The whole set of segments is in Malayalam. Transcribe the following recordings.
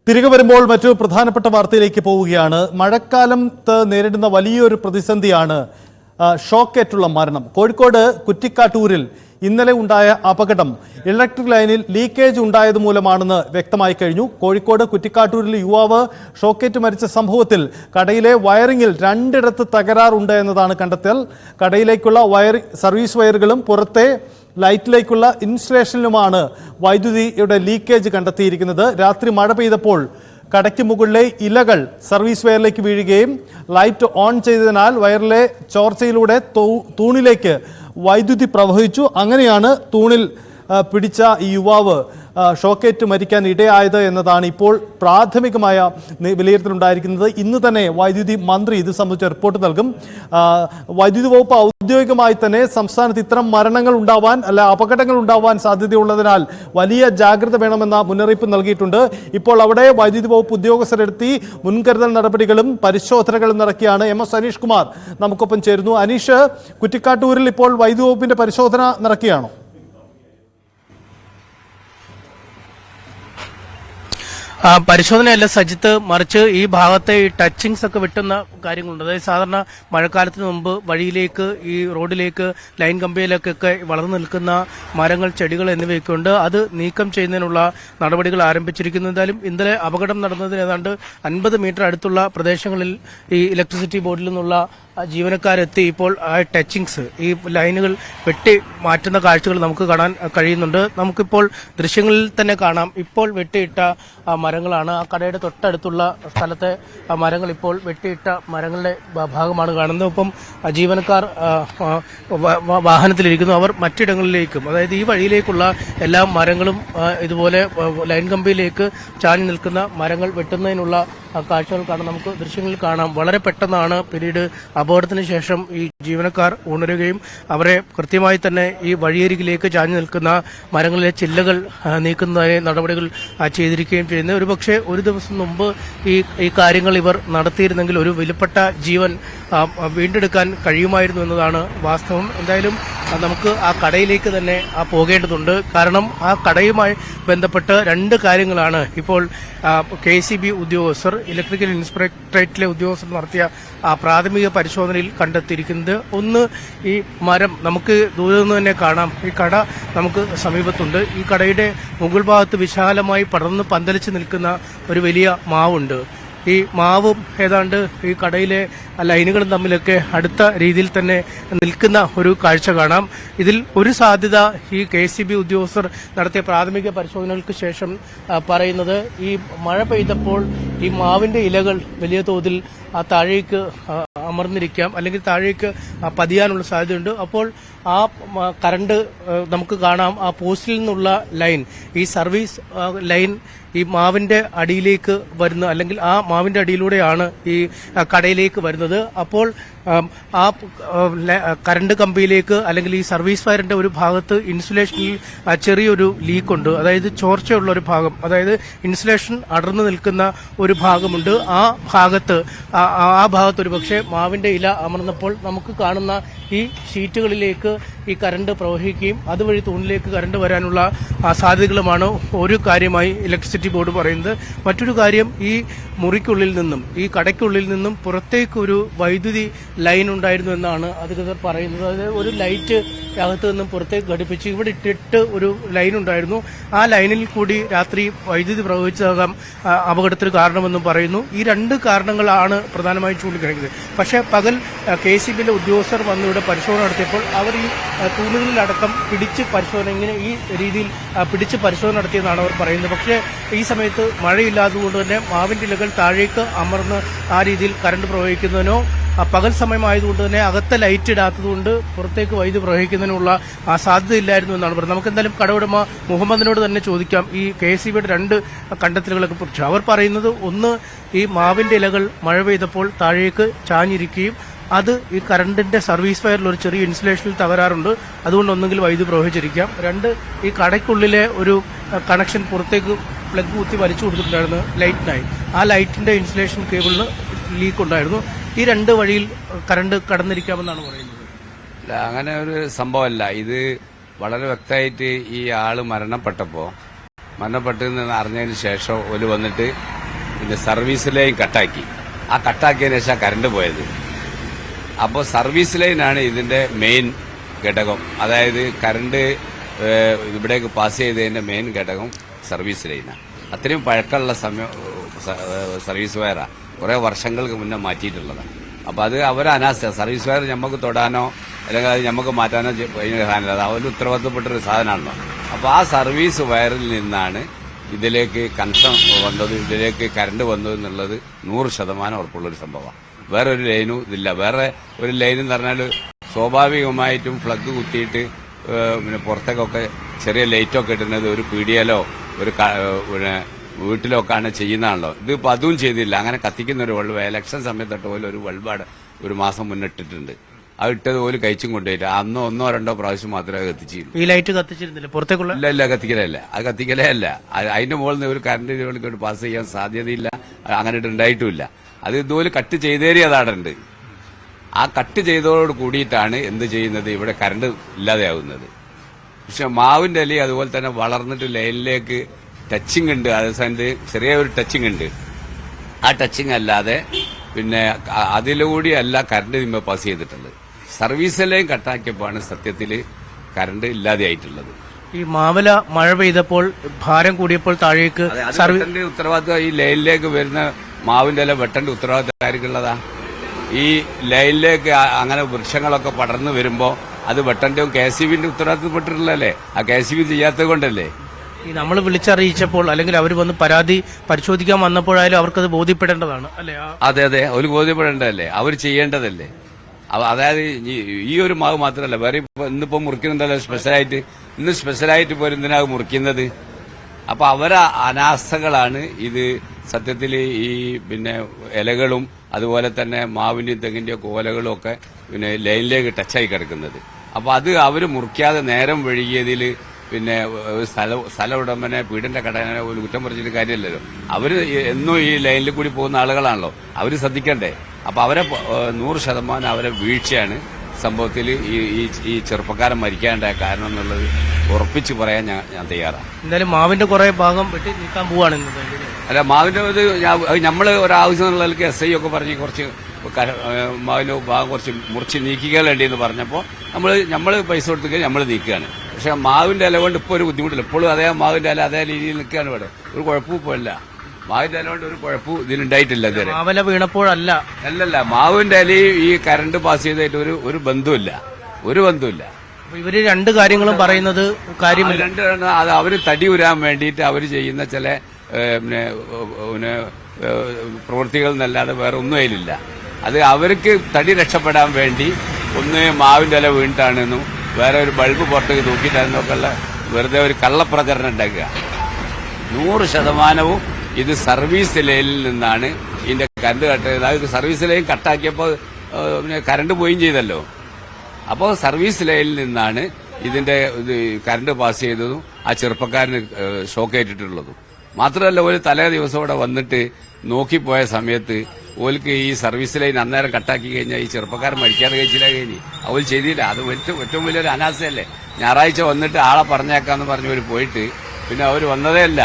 തിരികെ വരുമ്പോൾ മറ്റു പ്രധാനപ്പെട്ട വാർത്തയിലേക്ക് പോവുകയാണ്. മഴക്കാലത്ത് നേരിടുന്ന വലിയൊരു പ്രതിസന്ധിയാണ് ഷോക്കേറ്റുള്ള മരണം. കോഴിക്കോട് കുറ്റിക്കാട്ടൂരിൽ ഇന്നലെ ഉണ്ടായ അപകടം ഇലക്ട്രിക് ലൈനിൽ ലീക്കേജ് ഉണ്ടായത് മൂലമാണെന്ന് വ്യക്തമായി കഴിഞ്ഞു. കോഴിക്കോട് കുറ്റിക്കാട്ടൂരിൽ യുവാവ് ഷോക്കേറ്റ് മരിച്ച സംഭവത്തിൽ കടയിലെ വയറിംഗിൽ രണ്ടിടത്ത് തകരാറുണ്ട് എന്നതാണ് കണ്ടെത്തൽ. കടയിലേക്കുള്ള സർവീസ് വയറുകളും പുറത്തെ ലൈറ്റിലേക്കുള്ള ഇൻസ്റ്റലേഷനിലുമാണ് വൈദ്യുതിയുടെ ലീക്കേജ് കണ്ടെത്തിയിരിക്കുന്നത്. രാത്രി മഴ പെയ്തപ്പോൾ കടയ്ക്ക് മുകളിലെ ഇലകൾ സർവീസ് വയറിലേക്ക് വീഴുകയും ലൈറ്റ് ഓൺ ചെയ്തതിനാൽ വയറിലെ ചോർച്ചയിലൂടെ തൂണിലേക്ക് വൈദ്യുതി പ്രവഹിച്ചു. അങ്ങനെയാണ് തൂണിൽ പിടിച്ച ഈ യുവാവ് ഷോക്കേറ്റ് മരിക്കാൻ ഇടയായത് എന്നതാണ് ഇപ്പോൾ പ്രാഥമികമായ വിലയിരുത്തലുണ്ടായിരിക്കുന്നത്. ഇന്ന് തന്നെ വൈദ്യുതി മന്ത്രി ഇത് സംബന്ധിച്ച റിപ്പോർട്ട് നൽകും. വൈദ്യുതി വകുപ്പ് ഔദ്യോഗികമായി തന്നെ സംസ്ഥാനത്ത് ഇത്തരം മരണങ്ങൾ ഉണ്ടാവാൻ അപകടങ്ങൾ ഉണ്ടാവാൻ സാധ്യതയുള്ളതിനാൽ വലിയ ജാഗ്രത വേണമെന്ന മുന്നറിയിപ്പ് നൽകിയിട്ടുണ്ട്. ഇപ്പോൾ അവിടെ വൈദ്യുതി വകുപ്പ് ഉദ്യോഗസ്ഥരെത്തി മുൻകരുതൽ നടപടികളും പരിശോധനകളും നടക്കുകയാണ്. MS അനീഷ് കുമാർ നമുക്കൊപ്പം ചേരുന്നു. അനീഷ്, കുറ്റിക്കാട്ടൂരിൽ ഇപ്പോൾ വൈദ്യുതി വകുപ്പിന്റെ പരിശോധന നടക്കുകയാണോ? പരിശോധനയല്ല സജിത്ത്, മറിച്ച് ഈ ഭാഗത്തെ ഈ ടച്ചിങ്സ് ഒക്കെ വെട്ടുന്ന കാര്യങ്ങളുണ്ട്. അതായത് സാധാരണ മഴക്കാലത്തിന് മുമ്പ് വഴിയിലേക്ക്, ഈ റോഡിലേക്ക്, ലൈൻ കമ്പിയിലേക്കൊക്കെ വളർന്നു നിൽക്കുന്ന മരങ്ങൾ, ചെടികൾ എന്നിവയൊക്കെ ഉണ്ട്. അത് നീക്കം ചെയ്യുന്നതിനുള്ള നടപടികൾ ആരംഭിച്ചിരിക്കുന്നു. എന്തായാലും ഇന്നലെ അപകടം നടന്നതിന് ഏതാണ്ട് 50 മീറ്റർ അടുത്തുള്ള പ്രദേശങ്ങളിൽ ഈ ഇലക്ട്രിസിറ്റി ബോർഡിൽ നിന്നുള്ള ജീവനക്കാരെത്തി ഇപ്പോൾ ആ ടച്ചിങ്സ്, ഈ ലൈനുകൾ വെട്ടി മാറ്റുന്ന കാഴ്ചകൾ നമുക്ക് കാണാൻ കഴിയുന്നുണ്ട്. നമുക്കിപ്പോൾ ദൃശ്യങ്ങളിൽ തന്നെ കാണാം. ഇപ്പോൾ വെട്ടിയിട്ട മരങ്ങളാണ്. ആ കടയുടെ തൊട്ടടുത്തുള്ള സ്ഥലത്തെ മരങ്ങൾ ഇപ്പോൾ വെട്ടിയിട്ട മരങ്ങളുടെ ഭാഗമാണ് കാണുന്നത്. ഒപ്പം ജീവനക്കാർ വാഹനത്തിലിരിക്കുന്നു. അവർ മറ്റിടങ്ങളിലേക്കും, അതായത് ഈ വഴിയിലേക്കുള്ള എല്ലാ മരങ്ങളും ഇതുപോലെ ലൈൻ കമ്പിയിലേക്ക് ചാഞ്ഞു നിൽക്കുന്ന മരങ്ങൾ വെട്ടുന്നതിനുള്ള കാഴ്ചകൾ കാണാം. നമുക്ക് ദൃശ്യങ്ങളിൽ കാണാം. വളരെ പെട്ടെന്നാണ് പിന്നീട് അപകടത്തിന് ശേഷം ഈ ജീവനക്കാർ ഉണരുകയും അവരെ കൃത്യമായി തന്നെ ഈ വഴിയരികിലേക്ക് ചാഞ്ഞു നിൽക്കുന്ന മരങ്ങളിലെ ചില്ലകൾ നീക്കുന്നതിന് നടപടികൾ ചെയ്തിരിക്കുകയും ചെയ്യുന്നത്. ഒരുപക്ഷെ ഒരു ദിവസം മുമ്പ് ഈ കാര്യങ്ങൾ ഇവർ നടത്തിയിരുന്നെങ്കിൽ ഒരു വിലപ്പെട്ട ജീവൻ വീണ്ടെടുക്കാൻ കഴിയുമായിരുന്നു എന്നതാണ് വാസ്തവം. എന്തായാലും നമുക്ക് ആ കടയിലേക്ക് തന്നെ പോകേണ്ടതുണ്ട്. കാരണം ആ കടയുമായി ബന്ധപ്പെട്ട് രണ്ട് കാര്യങ്ങളാണ് ഇപ്പോൾ KCB ഉദ്യോഗസ്ഥർ, ഇലക്ട്രിക്കൽ ഇൻസ്പെക്ടറേറ്റിലെ ഉദ്യോഗസ്ഥർ നടത്തിയ പ്രാഥമിക പരിശോധനയിൽ കണ്ടെത്തിയിരിക്കുന്നത്. ഒന്ന്, ഈ മരം നമുക്ക് ദൂരെ നിന്ന് തന്നെ കാണാം. ഈ കട നമുക്ക് സമീപത്തുണ്ട്. ഈ കടയുടെ മുകൾ ഭാഗത്ത് വിശാലമായി പടർന്ന് പന്തലിച്ച് നിൽക്കുന്ന ഒരു വലിയ മാവുണ്ട്. ഈ മാവും ഏതാണ്ട് ഈ കടയിലെ ലൈനുകളും തമ്മിലൊക്കെ അടുത്ത രീതിയിൽ തന്നെ നിൽക്കുന്ന ഒരു കാഴ്ച കാണാം. ഇതിൽ ഒരു സാധ്യത ഈ KCB ഉദ്യോഗസ്ഥർ നടത്തിയ പ്രാഥമിക പരിശോധനകൾക്ക് ശേഷം പറയുന്നത്, ഈ മഴ പെയ്തപ്പോൾ ഈ മാവിന്റെ ഇലകൾ വലിയ തോതിൽ താഴേക്ക് അമർന്നിരിക്കാം, അല്ലെങ്കിൽ താഴേക്ക് പതിയാനുള്ള സാധ്യതയുണ്ട്. അപ്പോൾ ആ കറണ്ട് നമുക്ക് കാണാം. ആ പോസ്റ്റിൽ നിന്നുള്ള ലൈൻ, ഈ സർവീസ് ലൈൻ ഈ മാവിന്റെ അടിയിലേക്ക് വരുന്നു, അല്ലെങ്കിൽ ആ മാവിന്റെ അടിയിലൂടെയാണ് ഈ കടയിലേക്ക് വരുന്നത്. അപ്പോൾ ആ കറണ്ട് കമ്പിയിലേക്ക്, അല്ലെങ്കിൽ ഈ സർവീസ് വയറിന്റെ ഒരു ഭാഗത്ത് ഇൻസുലേഷനിൽ ചെറിയൊരു ലീക്കുണ്ട്. അതായത് ചോർച്ചയുള്ള ഒരു ഭാഗം, അതായത് ഇൻസുലേഷൻ അടർന്നു നിൽക്കുന്ന ഒരു ഭാഗമുണ്ട്. ആ ഭാഗത്ത് ഒരു പക്ഷേ മാവിന്റെ ഇല അമർന്നപ്പോൾ നമുക്ക് കാണുന്ന ഈ ഷീറ്റുകളിലേക്ക് ഈ കറണ്ട് പ്രവഹിക്കുകയും അതുവഴി തൂണിലേക്ക് കറണ്ട് വരാനുള്ള സാധ്യതകളുമാണ് ഒരു കാര്യമായി ഇലക്ട്രിസിറ്റി ബോർഡ് പറയുന്നത്. മറ്റൊരു കാര്യം, ഈ മുറിക്കുള്ളിൽ നിന്നും, ഈ കടയ്ക്കുള്ളിൽ നിന്നും പുറത്തേക്കൊരു വൈദ്യുതി ലൈൻ ഉണ്ടായിരുന്നു എന്നാണ് അധികൃതർ പറയുന്നത്. അതായത് ഒരു ലൈറ്റ് അകത്ത് നിന്നും പുറത്തേക്ക് ഘടിപ്പിച്ച് ഇവിടെ ഇട്ടിട്ട് ഒരു ലൈൻ ഉണ്ടായിരുന്നു. ആ ലൈനിൽ കൂടി രാത്രി വൈദ്യുതി പ്രവഹിച്ചതാകാം അപകടത്തിന് കാരണമെന്നും പറയുന്നു. ഈ രണ്ട് കാരണങ്ങളാണ് പ്രധാനമായും ചൂണ്ടിക്കാണിക്കുന്നത്. പക്ഷേ പകൽ KCBയിലെ ഉദ്യോഗസ്ഥർ വന്ന് ഇവിടെ പരിശോധന നടത്തിയപ്പോൾ അവർ ഈ തൂണുകളിലടക്കം പിടിച്ച് പരിശോധന, ഇങ്ങനെ ഈ രീതിയിൽ പിടിച്ച് പരിശോധന നടത്തിയെന്നാണ് അവർ പറയുന്നത്. പക്ഷേ ഈ സമയത്ത് മഴയില്ലാത്തതുകൊണ്ട് തന്നെ മാവിന്റെ ഇലകൾ താഴേക്ക് അമർന്ന് ആ രീതിയിൽ കറണ്ട് പ്രവഹിക്കുന്നതിനോ, പകൽ സമയമായതുകൊണ്ട് തന്നെ അകത്തെ ലൈറ്റ് ഇടാത്തതുകൊണ്ട് പുറത്തേക്ക് വൈദ്യുതി പ്രവഹിക്കുന്നതിനുള്ള സാധ്യതയില്ലായിരുന്നു എന്നാണ് പറയുന്നത്. നമുക്ക് എന്തായാലും കടയുടമ മുഹമ്മദിനോട് തന്നെ ചോദിക്കാം ഈ KCBയുടെ രണ്ട് കണ്ടെത്തലുകളെ കുറിച്ച്. അവർ പറയുന്നത്, ഒന്ന്, ഈ മാവിന്റെ ഇലകൾ മഴ പെയ്തപ്പോൾ താഴേക്ക് ചാഞ്ഞിരിക്കുകയും അത് ഈ കറണ്ടിന്റെ സർവീസ് വയറിൽ ഒരു ചെറിയ ഇൻസുലേഷനിൽ തകരാറുണ്ട്, അതുകൊണ്ട് ഒന്നെങ്കിൽ വൈദ്യുതി പ്രവഹിച്ചിരിക്കാം. രണ്ട്, ഈ കടയ്ക്കുള്ളിലെ ഒരു കണക്ഷൻ പുറത്തേക്ക് പ്ലഗ് കുത്തി വലിച്ചു കൊടുത്തിട്ടുണ്ടായിരുന്നു ലൈറ്റിനായി. ആ ലൈറ്റിന്റെ ഇൻസുലേഷൻ കേബിളിന് ലീക്ക് ഉണ്ടായിരുന്നു. ഈ രണ്ട് വഴിയിൽ കറണ്ട് കടന്നിരിക്കാമെന്നാണ് പറയുന്നത്. അങ്ങനെ ഒരു സംഭവമല്ല. ഇത് വളരെ വ്യക്തമായിട്ട് ഈ ആള് മരണപ്പെട്ടെന്ന് അറിഞ്ഞതിന് ശേഷം ഒരു വന്നിട്ട് പിന്നെ സർവീസ് ലൈൻ കട്ടാക്കി. ആ കട്ടാക്കിയതിനു ശേഷം കറണ്ട് പോയത്. അപ്പോൾ സർവീസ് ലൈനാണ് ഇതിന്റെ മെയിൻ ഘടകം. അതായത് കറണ്ട് ഇവിടേക്ക് പാസ് ചെയ്തതിന്റെ മെയിൻ ഘടകം സർവീസ് ലൈനാണ്. അത്രയും പഴക്കമുള്ള സർവീസ് വയറാ കുറെ വർഷങ്ങൾക്ക് മുന്നേ മാറ്റിയിട്ടുള്ളതാണ്. അപ്പൊ അത് അവരനാസ്ഥ സർവീസ് വയർ നമുക്ക് തൊടാനോ അല്ലെങ്കിൽ അത് നമുക്ക് മാറ്റാനോ സാധനമില്ല. അത് അവര് ഉത്തരവാദിത്തപ്പെട്ടൊരു സാധനമാണല്ലോ. അപ്പൊ ആ സർവീസ് വയറിൽ നിന്നാണ് ഇതിലേക്ക് കണക്ഷൻ വന്നത്, ഇതിലേക്ക് കറണ്ട് വന്നത് എന്നുള്ളത് 100% ഉറപ്പുള്ളൊരു സംഭവമാണ്. വേറെ ഒരു ലൈനും ഇതില്ല. വേറെ ഒരു ലൈൻ എന്ന് പറഞ്ഞാൽ സ്വാഭാവികമായിട്ടും പ്ലഗ് കുത്തിയിട്ട് പിന്നെ പുറത്തേക്കൊക്കെ ചെറിയ ലൈറ്റൊക്കെ ഇടുന്നത് ഒരു പീഡിയയിലോ ഒരു പിന്നെ വീട്ടിലൊക്കെയാണ് ചെയ്യുന്നതാണല്ലോ. ഇതിപ്പോ അതും ചെയ്തില്ല. അങ്ങനെ കത്തിക്കുന്ന ഒരു ബൾബ് ഇലക്ഷൻ സമയത്തൊട്ട് പോലും ഒരു ബൾബാണ് ഒരു മാസം മുന്നിട്ടിട്ടുണ്ട്. അത് ഇട്ടത് പോലും കഴിച്ചും കൊണ്ടുപോയിട്ട് അന്നോ 1-2 പ്രാവശ്യം മാത്രമേ കത്തിച്ചിരുന്നു. ഈ ലൈറ്റ് കത്തിച്ചിരുന്നില്ല പുറത്തേക്കുള്ള? ഇല്ല കത്തിക്കലല്ല. അത് കത്തിക്കലേ അല്ല. അതിന്റെ മുകളിൽ നിന്ന് ഒരു കറണ്ട് ഇതിലേക്ക് പാസ് ചെയ്യാൻ സാധ്യതയില്ല. അങ്ങനെ ഉണ്ടായിട്ടുമില്ല. അത് ഇതുപോലെ കട്ട് ചെയ്തേറിയതാടുണ്ട്. ആ കട്ട് ചെയ്തതോട് കൂടിയിട്ടാണ് എന്ത് ചെയ്യുന്നത്, ഇവിടെ കറണ്ട് ഇല്ലാതെയാവുന്നത്. പക്ഷെ മാവിന്റെ അലി അതുപോലെ തന്നെ വളർന്നിട്ട് ലൈനിലേക്ക് ടച്ചിങ് ഉണ്ട്. അതേസമയത്ത് ചെറിയൊരു ടച്ചിങ് ഉണ്ട്. ആ ടച്ചിങ് അല്ലാതെ പിന്നെ അതിലൂടെയല്ല കറണ്ട് ഇതിന്മേ പാസ് ചെയ്തിട്ടുള്ളത്. സർവീസ് ലൈൻ കട്ടാക്കിയപ്പോഴാണ് സത്യത്തിൽ കറണ്ട് ഇല്ലാതെയായിട്ടുള്ളത്. ഈ മാവല മഴ പെയ്തപ്പോൾ ഭാരം കൂടിയപ്പോൾ താഴേക്ക് ഉത്തരവാദിത്വം ഈ ലൈനിലേക്ക് വരുന്ന മാവിന്റെ ഇല വെട്ടന്റെ ഉത്തരവാദിത്വം ആർക്കുള്ളതാ? ഈ ലൈനിലേക്ക് അങ്ങനെ വൃക്ഷങ്ങളൊക്കെ പടർന്നു വരുമ്പോ അത് വെട്ടന്റെയും KCBന്റെ ഉത്തരവാദിത്തപ്പെട്ടിട്ടുള്ളല്ലേ? ആ KCB ചെയ്യാത്തത് കൊണ്ടല്ലേ? ഈ നമ്മൾ വിളിച്ചറിയിച്ചപ്പോൾ അല്ലെങ്കിൽ അവർ വന്ന് പരാതി പരിശോധിക്കാൻ വന്നപ്പോഴായാലും അവർക്കത് ബോധ്യപ്പെടേണ്ടതാണ് അല്ലേ? അതെ അവർ ബോധ്യപ്പെടേണ്ടതല്ലേ? അവർ ചെയ്യേണ്ടതല്ലേ? അതായത് ഈ ഒരു മാവ് മാത്രമല്ല, വേറെ ഇന്നിപ്പോ മുറിക്കുന്നുണ്ടല്ലോ സ്പെഷ്യലായിട്ട്. ഇന്ന് സ്പെഷ്യലായിട്ട് പോലും എന്തിനാണ് മുറിക്കുന്നത്? അപ്പൊ അവരെ അനാസ്ഥകളാണ് ഇത്. സത്യത്തിൽ ഈ പിന്നെ ഇലകളും അതുപോലെ തന്നെ മാവിന്റെയും തെങ്ങിന്റെയും കോലകളും ഒക്കെ പിന്നെ ലൈനിലേക്ക് ടച്ചായി കിടക്കുന്നത്. അപ്പൊ അത് അവര് മുറിക്കാതെ നേരം വഴുകിയതിൽ പിന്നെ സ്ഥല ഉടമനെ വീടിന്റെ കടനെ ഒരു കുറ്റം പറഞ്ഞിട്ട് കാര്യമല്ലല്ലോ. അവര് എന്നും ഈ ലൈനിൽ കൂടി പോകുന്ന ആളുകളാണല്ലോ. അവര് ശ്രദ്ധിക്കണ്ടേ? അപ്പൊ അവരെ 100% അവരെ വീഴ്ചയാണ് സംഭവത്തിൽ ഈ ചെറുപ്പക്കാരൻ മരിക്കാണ്ടായ കാരണം എന്നുള്ളത് ഉറപ്പിച്ച് പറയാൻ ഞാൻ തയ്യാറാണ്. എന്തായാലും മാവിന്റെ കുറെ ഭാഗം വെട്ടി നീക്കാൻ പോവാണ്. അല്ല, മാവിന്റെ നമ്മള് ഒരാവശ്യം എന്നുള്ളതിലേക്ക് SI ഒക്കെ പറഞ്ഞ് കുറച്ച് മാവിന്റെ ഭാഗം കുറച്ച് മുറിച്ച് നീക്കിക്കേണ്ടി എന്ന് പറഞ്ഞപ്പോൾ നമ്മള് പൈസ കൊടുത്തു നമ്മൾ നീക്കുകയാണ്. പക്ഷെ മാവിന്റെ ഇല കൊണ്ട് ഇപ്പോൾ ഒരു ബുദ്ധിമുട്ടില്ല. ഇപ്പോഴും അതേ മാവിന്റെ ഇല അതേ രീതിയിൽ നിൽക്കുകയാണ്. ഇവിടെ ഒരു കുഴപ്പവും ഇപ്പോൾ ഇല്ല. മാവിന്റെ ഇല കൊണ്ട് ഒരു കുഴപ്പവും ഇതിലുണ്ടായിട്ടില്ല ഇതുവരെ. മാവല വീണപ്പോഴല്ല. അല്ലല്ല, മാവിന്റെ ഇലയും ഈ കറണ്ട് പാസ് ചെയ്തായിട്ട് ഒരു ബന്ധമില്ല. ഇവര് രണ്ട് കാര്യങ്ങളും പറയുന്നത് കാര്യമില്ല. അത് അവര് തടി ഉരാൻ വേണ്ടിയിട്ട് അവര് ചെയ്യുന്ന ചില പിന്നെ പ്രവൃത്തികൾ എന്നല്ലാതെ വേറെ ഒന്നും അതിലില്ല. അത് അവർക്ക് തടി രക്ഷപ്പെടാൻ വേണ്ടി ഒന്ന് മാവിന്റെ ഇല വീണിട്ടാണെന്നും വേറെ ഒരു ബൾബ് പുറത്തേക്ക് തൂക്കിയിട്ടാണെന്നൊക്കെ ഉള്ള വെറുതെ ഒരു കള്ളപ്രചരണം ഉണ്ടാക്കുക. 100% ഇത് സർവീസ് ലൈനിൽ നിന്നാണ് ഇതിന്റെ കറണ്ട് കട്ട് ചെയ്തത്. അത് സർവീസ് ലൈൻ കട്ടാക്കിയപ്പോൾ കറണ്ട് പോയും ചെയ്തല്ലോ. അപ്പോൾ സർവീസ് ലൈനിൽ നിന്നാണ് ഇതിന്റെ കറണ്ട് പാസ് ചെയ്തതും ആ ചെറുപ്പക്കാരന് ഷോക്ക് ഏറ്റിട്ടുള്ളതും. മാത്രമല്ല, ഒരു തലേ ദിവസം ഇവിടെ വന്നിട്ട് നോക്കിപ്പോയ സമയത്ത് ഓൽക്ക് ഈ സർവീസ് ലൈൻ അന്നേരം കട്ടാക്കി കഴിഞ്ഞാൽ ഈ ചെറുപ്പക്കാരൻ മരിക്കാതെ കഴിച്ചില്ല കഴിഞ്ഞ് അവൾ ചെയ്തില്ല. അത് ഏറ്റവും വലിയൊരു അനാസ്ഥയല്ലേ? ഞായറാഴ്ച വന്നിട്ട് ആളെ പറഞ്ഞേക്കാന്ന് പറഞ്ഞവർ പോയിട്ട് പിന്നെ അവർ വന്നതേ അല്ല.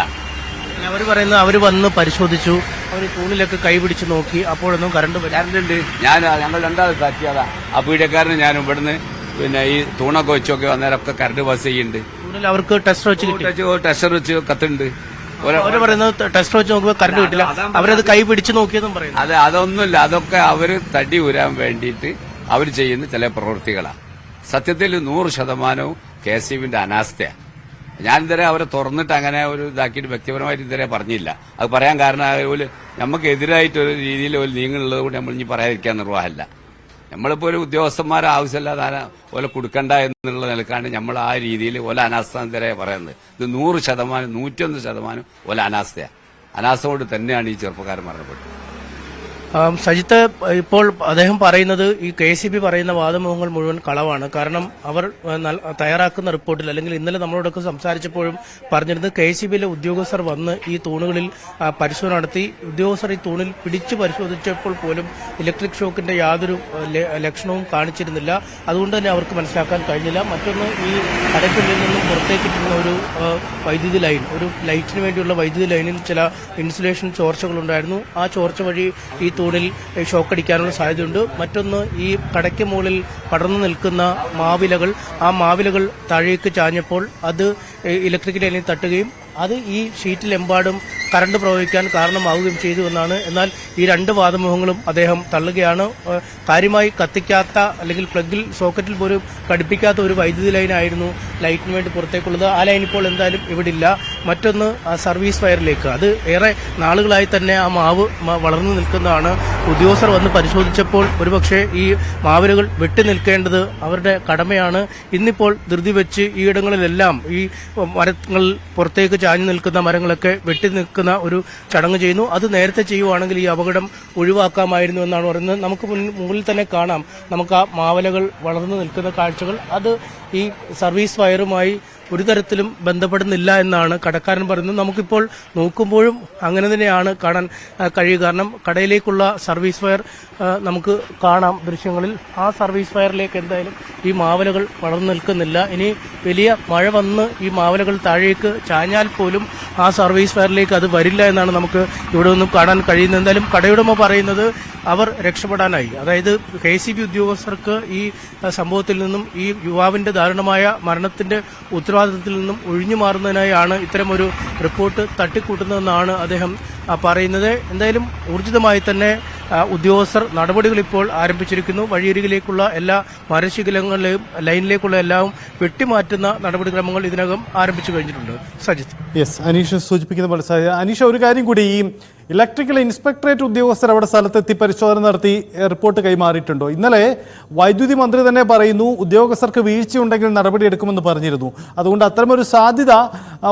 അവർ പറയുന്നത് അവർ വന്ന് പരിശോധിച്ചു, അവർ തൂണിലൊക്കെ കൈപിടിച്ച് നോക്കി, അപ്പോഴൊന്നും കറണ്ട് ഉണ്ട്. ഞങ്ങൾ രണ്ടാമത് സാക്ഷിയതാ. ആ പീഡിയക്കാരന് ഞാൻ ഇവിടുന്ന് പിന്നെ ഈ തൂണൊക്കെ വെച്ചൊക്കെ അന്നേരമൊക്കെ കറണ്ട് പാസ് ചെയ്യുന്നുണ്ട്. തൂണിൽ അവർക്ക് ടെസ്റ്റർ വെച്ച് കത്തുണ്ട്. അവര് പറയുന്നത് ടെസ്റ്റർ വെച്ച് നോക്കുമ്പോൾ കറണ്ട് കിട്ടില്ല, അവരത് കൈ പിടിച്ച് നോക്കിയതും പറയുന്നു. അതൊന്നുമില്ല. അതൊക്കെ അവര് തടി ഉരാൻ വേണ്ടിയിട്ട് അവർ ചെയ്യുന്ന ചില പ്രവൃത്തികളാണ്. സത്യത്തിൽ 100% KCBന്റെ അനാസ്ഥയാണ്. ഞാൻ ഇതുവരെ അവരെ തുറന്നിട്ട് അങ്ങനെ ഒരു ഇതാക്കിയിട്ട് വ്യക്തിപരമായിട്ട് ഇതുവരെ പറഞ്ഞില്ല. അത് പറയാൻ കാരണം നമുക്ക് എതിരായിട്ടൊരു രീതിയിൽ ഒരു നീങ്ങുള്ളത് കൊണ്ട് നമ്മൾ ഇനി പറയാതിരിക്കാൻ നിർവാഹമല്ല. നമ്മളിപ്പോ ഒരു ഉദ്യോഗസ്ഥന്മാരെ ആവശ്യമില്ലാതെ ഓലെ കൊടുക്കണ്ട എന്നുള്ള നിലക്കാണ് നമ്മൾ ആ രീതിയിൽ ഓല അനാസ്ഥ ഇതുവരെ പറയുന്നത്. ഇത് 100%, 101% ഓല അനാസ്ഥയാണ്. അനാസ്ഥ കൊണ്ട് തന്നെയാണ് ഈ ചെറുപ്പക്കാരൻ മരണപ്പെട്ടത്. സജിത്ത്, ഇപ്പോൾ അദ്ദേഹം പറയുന്നത് ഈ KCB പറയുന്ന വാദമുഖങ്ങൾ മുഴുവൻ കളവാണ്. കാരണം അവർ തയ്യാറാക്കുന്ന റിപ്പോർട്ടിൽ അല്ലെങ്കിൽ ഇന്നലെ നമ്മളോടൊക്കെ സംസാരിച്ചപ്പോഴും പറഞ്ഞിരുന്നത് KCBയിലെ ഉദ്യോഗസ്ഥർ വന്ന് ഈ തൂണുകളിൽ പരിശോധന നടത്തി. ഉദ്യോഗസ്ഥർ ഈ തൂണിൽ പിടിച്ചു പരിശോധിച്ചപ്പോൾ പോലും ഇലക്ട്രിക് ഷോക്കിന്റെ യാതൊരു ലക്ഷണവും കാണിച്ചിരുന്നില്ല. അതുകൊണ്ട് തന്നെ അവർക്ക് മനസ്സിലാക്കാൻ കഴിഞ്ഞില്ല. മറ്റൊന്ന്, ഈ കടയ്ക്കുള്ളിൽ നിന്നും പുറത്തേക്കിട്ടുന്ന ഒരു വൈദ്യുതി ലൈൻ, ഒരു ലൈറ്റിന് വേണ്ടിയുള്ള വൈദ്യുതി ലൈനിൽ ചില ഇൻസുലേഷൻ ചോർച്ചകളുണ്ടായിരുന്നു. ആ ചോർച്ച വഴി ഈ തൂണിൽ ഷോക്കടിക്കാനുള്ള സാധ്യതയുണ്ട്. മറ്റൊന്ന്, ഈ കടയ്ക്ക് മുകളിൽ പടർന്നു നിൽക്കുന്ന മാവിലകൾ, ആ മാവിലകൾ താഴേക്ക് ചാഞ്ഞപ്പോൾ അത് ഇലക്ട്രിക് ലൈനിൽ തട്ടുകയും അത് ഈ ഷീറ്റിലെമ്പാടും കറണ്ട് പ്രവഹിക്കാൻ കാരണമാവുകയും ചെയ്തു എന്നാണ്. എന്നാൽ ഈ രണ്ട് വാദമുഖങ്ങളും അദ്ദേഹം തള്ളുകയാണ്. കാര്യമായി കത്തിക്കാത്ത അല്ലെങ്കിൽ പ്ലഗിൽ സോക്കറ്റിൽ പോലും ഘടിപ്പിക്കാത്ത ഒരു വൈദ്യുതി ലൈനായിരുന്നു ലൈറ്റിന് വേണ്ടി പുറത്തേക്കുള്ളത്. ആ ലൈൻ ഇപ്പോൾ എന്തായാലും ഇവിടെ ഇല്ല. മറ്റൊന്ന്, സർവീസ് വയറിലേക്ക്, അത് ഏറെ നാളുകളായി തന്നെ ആ മാവ് വളർന്നു നിൽക്കുന്നതാണ്. ഉദ്യോഗസ്ഥർ വന്ന് പരിശോധിച്ചപ്പോൾ ഒരുപക്ഷെ ഈ മാവിലുകൾ വെട്ടി നിൽക്കേണ്ടത് അവരുടെ കടമയാണ്. ഇന്നിപ്പോൾ ധൃതി വെച്ച് ഈയിടങ്ങളിലെല്ലാം ഈ മരങ്ങൾ പുറത്തേക്ക് ചാഞ്ഞു നിൽക്കുന്ന മരങ്ങളൊക്കെ വെട്ടി നിൽക്കുന്ന ഒരു ചടങ്ങ് ചെയ്യുന്നു. അത് നേരത്തെ ചെയ്യുവാണെങ്കിൽ ഈ അപകടം ഒഴിവാക്കാമായിരുന്നു എന്നാണ് പറയുന്നത്. നമുക്ക് മുകളിൽ തന്നെ കാണാം, നമുക്ക് ആ മാവലകൾ വളർന്നു നിൽക്കുന്ന കാഴ്ചകൾ. അത് ഈ സർവീസ് വയറുമായി ഒരു തരത്തിലും ബന്ധപ്പെടുന്നില്ല എന്നാണ് കടക്കാരൻ പറയുന്നത്. നമുക്കിപ്പോൾ നോക്കുമ്പോഴും അങ്ങനെ തന്നെയാണ് കാണാൻ കഴിയുക. കാരണം കടയിലേക്കുള്ള സർവീസ് വയർ നമുക്ക് കാണാം ദൃശ്യങ്ങളിൽ. ആ സർവീസ് വയറിലേക്ക് എന്തായാലും ഈ മാവലകൾ വളർന്നു നിൽക്കുന്നില്ല. ഇനി വലിയ മഴ വന്ന് ഈ മാവലകൾ താഴേക്ക് ചാഞ്ഞാൽ പോലും ആ സർവീസ് വയറിലേക്ക് അത് വരില്ല എന്നാണ് നമുക്ക് ഇവിടെ നിന്നും കാണാൻ കഴിയുന്നത്. എന്തായാലും കടയുടമ പറയുന്നത് അവർ രക്ഷപ്പെടാനായി, അതായത് KCB ഉദ്യോഗസ്ഥർക്ക് ഈ സംഭവത്തിൽ നിന്നും ഈ യുവാവിന്റെ ദാരുണമായ മരണത്തിന്റെ ഉത്തരവാദിത്തത്തിൽ നിന്നും ഒഴിഞ്ഞു മാറുന്നതിനായാണ് ഇത്തരമൊരു റിപ്പോർട്ട് തട്ടിക്കൂട്ടുന്നതെന്നാണ് അദ്ദേഹം പറയുന്നത്. എന്തായാലും ഊർജിതമായി തന്നെ ഉദ്യോഗസ്ഥർ നടപടികൾ ഇപ്പോൾ ആരംഭിച്ചിരിക്കുന്നു. വഴിയരികിലേക്കുള്ള എല്ലാ മരശിഖലങ്ങളിലെയും ലൈനിലേക്കുള്ള എല്ലാം വെട്ടിമാറ്റുന്ന നടപടിക്രമങ്ങൾ ഇതിനകം ആരംഭിച്ചു കഴിഞ്ഞിട്ടുണ്ട്. സജിത്ത്. യെസ്, അനീഷ് സൂചിപ്പിക്കുന്ന പോലെ അനീഷ, ഒരു കാര്യം കൂടി, ഈ ഇലക്ട്രിക്കൽ ഇൻസ്പെക്ടറേറ്റ് ഉദ്യോഗസ്ഥർ അവിടെ സ്ഥലത്തെത്തി പരിശോധന നടത്തി റിപ്പോർട്ട് കൈമാറിയിട്ടുണ്ടോ? ഇന്നലെ വൈദ്യുതി മന്ത്രി തന്നെ പറയുന്നു ഉദ്യോഗസ്ഥർക്ക് വീഴ്ചയുണ്ടെങ്കിൽ നടപടിയെടുക്കുമെന്ന് പറഞ്ഞിരുന്നു. അതുകൊണ്ട് അത്തരമൊരു സാധ്യത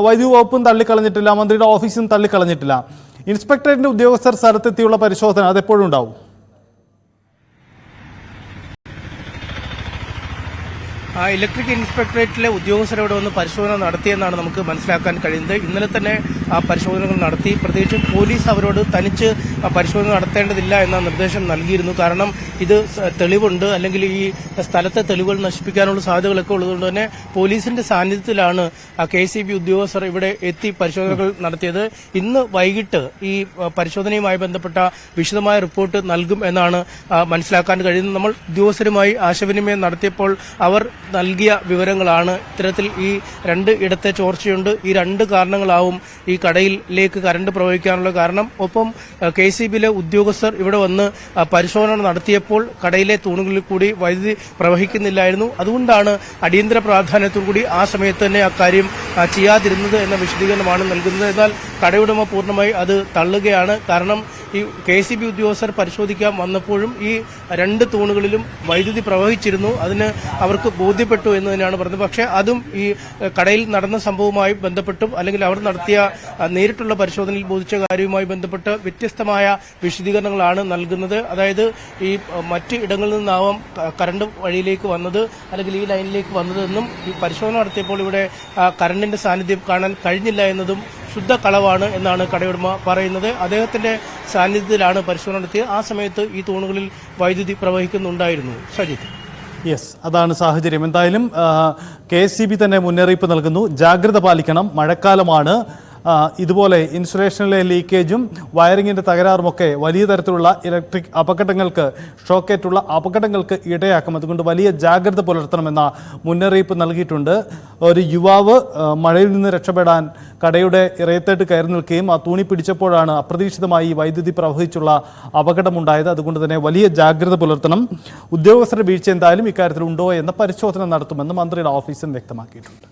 വൈദ്യുതി വകുപ്പും തള്ളിക്കളഞ്ഞിട്ടില്ല, മന്ത്രിയുടെ ഓഫീസും തള്ളിക്കളഞ്ഞിട്ടില്ല. ഇൻസ്പെക്ടറേറ്റിന്റെ ഉദ്യോഗസ്ഥർ സ്ഥലത്തെത്തിയുള്ള പരിശോധന അതെപ്പോഴും ഉണ്ടാവും? ഇലക്ട്രിക് ഇൻസ്പെക്ടറേറ്റിലെ ഉദ്യോഗസ്ഥർ ഇവിടെ വന്ന് പരിശോധന നടത്തിയെന്നാണ് നമുക്ക് മനസ്സിലാക്കാൻ കഴിയുന്നത്. ഇന്നലെ തന്നെ ആ പരിശോധനകൾ നടത്തി. പ്രത്യേകിച്ചും പോലീസ് അവരോട് തനിച്ച് പരിശോധന നടത്തേണ്ടതില്ല എന്ന നിർദ്ദേശം നൽകിയിരുന്നു. കാരണം ഇത് തെളിവുണ്ട്, അല്ലെങ്കിൽ ഈ സ്ഥലത്തെ തെളിവുകൾ നശിപ്പിക്കാനുള്ള സാധ്യതകളൊക്കെ ഉള്ളതുകൊണ്ട് തന്നെ പോലീസിന്റെ സാന്നിധ്യത്തിലാണ് KCB ഉദ്യോഗസ്ഥർ ഇവിടെ എത്തി പരിശോധനകൾ നടത്തിയത്. ഇന്ന് വൈകിട്ട് ഈ പരിശോധനയുമായി ബന്ധപ്പെട്ട വിശദമായ റിപ്പോർട്ട് നൽകും എന്നാണ് മനസ്സിലാക്കാൻ കഴിയുന്നത്. നമ്മൾ ഉദ്യോഗസ്ഥരുമായി ആശയവിനിമയം നടത്തിയപ്പോൾ അവർ നൽകിയ വിവരങ്ങളാണ് ഇത്തരത്തിൽ ഈ രണ്ട് ഇടത്തെ ചോർച്ചയുണ്ട്. ഈ രണ്ട് കാരണങ്ങളാവും ഈ കടയിലേക്ക് കറണ്ട് പ്രവഹിക്കാനുള്ള കാരണം. ഒപ്പം KCBയിലെ ഉദ്യോഗസ്ഥർ ഇവിടെ വന്ന് പരിശോധന നടത്തിയപ്പോൾ കടയിലെ തൂണുകളിൽ കൂടി വൈദ്യുതി പ്രവഹിക്കുന്നില്ലായിരുന്നു. അതുകൊണ്ടാണ് അടിയന്തര പ്രാധാന്യത്തോടുകൂടി ആ സമയത്ത് തന്നെ അക്കാര്യം ചെയ്യാതിരുന്നത് എന്ന വിശദീകരണമാണ് നൽകുന്നത്. എന്നാൽ കടയുടമ പൂർണ്ണമായി അത് തള്ളുകയാണ്. കാരണം ഈ KCB ഉദ്യോഗസ്ഥർ പരിശോധിക്കാൻ വന്നപ്പോഴും ഈ രണ്ട് തൂണുകളിലും വൈദ്യുതി പ്രവഹിച്ചിരുന്നു. അതിന് അവർക്ക് ബോധ്യപ്പെട്ടു എന്ന് തന്നെയാണ് പറഞ്ഞത്. പക്ഷേ അതും ഈ കടയിൽ നടന്ന സംഭവവുമായി ബന്ധപ്പെട്ടും അല്ലെങ്കിൽ അവർ നടത്തിയ നേരിട്ടുള്ള പരിശോധനയിൽ ബോധിച്ച കാര്യവുമായി ബന്ധപ്പെട്ട് വ്യത്യസ്തമായ വിശദീകരണങ്ങളാണ് നൽകുന്നത്. അതായത് ഈ മറ്റ് ഇടങ്ങളിൽ നിന്നാവാം കറണ്ട് വഴിയിലേക്ക് വന്നത് അല്ലെങ്കിൽ ഈ ലൈനിലേക്ക് വന്നതെന്നും ഈ പരിശോധന നടത്തിയപ്പോൾ ഇവിടെ കറണ്ടിന്റെ സാന്നിധ്യം കാണാൻ കഴിഞ്ഞില്ല എന്നതും ശുദ്ധ കളവാണ് എന്നാണ് കടയുടമ പറയുന്നത്. അദ്ദേഹത്തിന്റെ സാന്നിധ്യത്തിലാണ് പരിശോധന നടത്തിയത്. ആ സമയത്ത് ഈ തൂണുകളിൽ വൈദ്യുതി പ്രവഹിക്കുന്നുണ്ടായിരുന്നു. സജിത്ത്. യെസ്, അതാണ് സാഹചര്യം. എന്തായാലും KCB തന്നെ മുന്നറിയിപ്പ് നൽകുന്നു, ജാഗ്രത പാലിക്കണം, മഴക്കാലമാണ്. ഇതുപോലെ ഇൻസുലേഷനിലെ ലീക്കേജും വയറിങ്ങിൻ്റെ തകരാറുമൊക്കെ വലിയ തരത്തിലുള്ള ഇലക്ട്രിക് അപകടങ്ങൾക്ക്, ഷോക്കേറ്റുള്ള അപകടങ്ങൾക്ക് ഇടയാക്കും. അതുകൊണ്ട് വലിയ ജാഗ്രത പുലർത്തണമെന്ന മുന്നറിയിപ്പ് നൽകിയിട്ടുണ്ട്. ഒരു യുവാവ് മഴയിൽ നിന്ന് രക്ഷപ്പെടാൻ കടയുടെ ഇറയത്തേട്ട് കയറി നിൽക്കുകയും ആ തൂണി പിടിച്ചപ്പോഴാണ് അപ്രതീക്ഷിതമായി വൈദ്യുതി പ്രവഹിച്ചുള്ള അപകടമുണ്ടായത്. അതുകൊണ്ട് തന്നെ വലിയ ജാഗ്രത പുലർത്തണം. ഉദ്യോഗസ്ഥരുടെ വീഴ്ച എന്തായാലും ഇക്കാര്യത്തിൽ ഉണ്ടോ എന്ന പരിശോധന നടത്തുമെന്ന് മന്ത്രിയുടെ ഓഫീസും വ്യക്തമാക്കിയിട്ടുണ്ട്.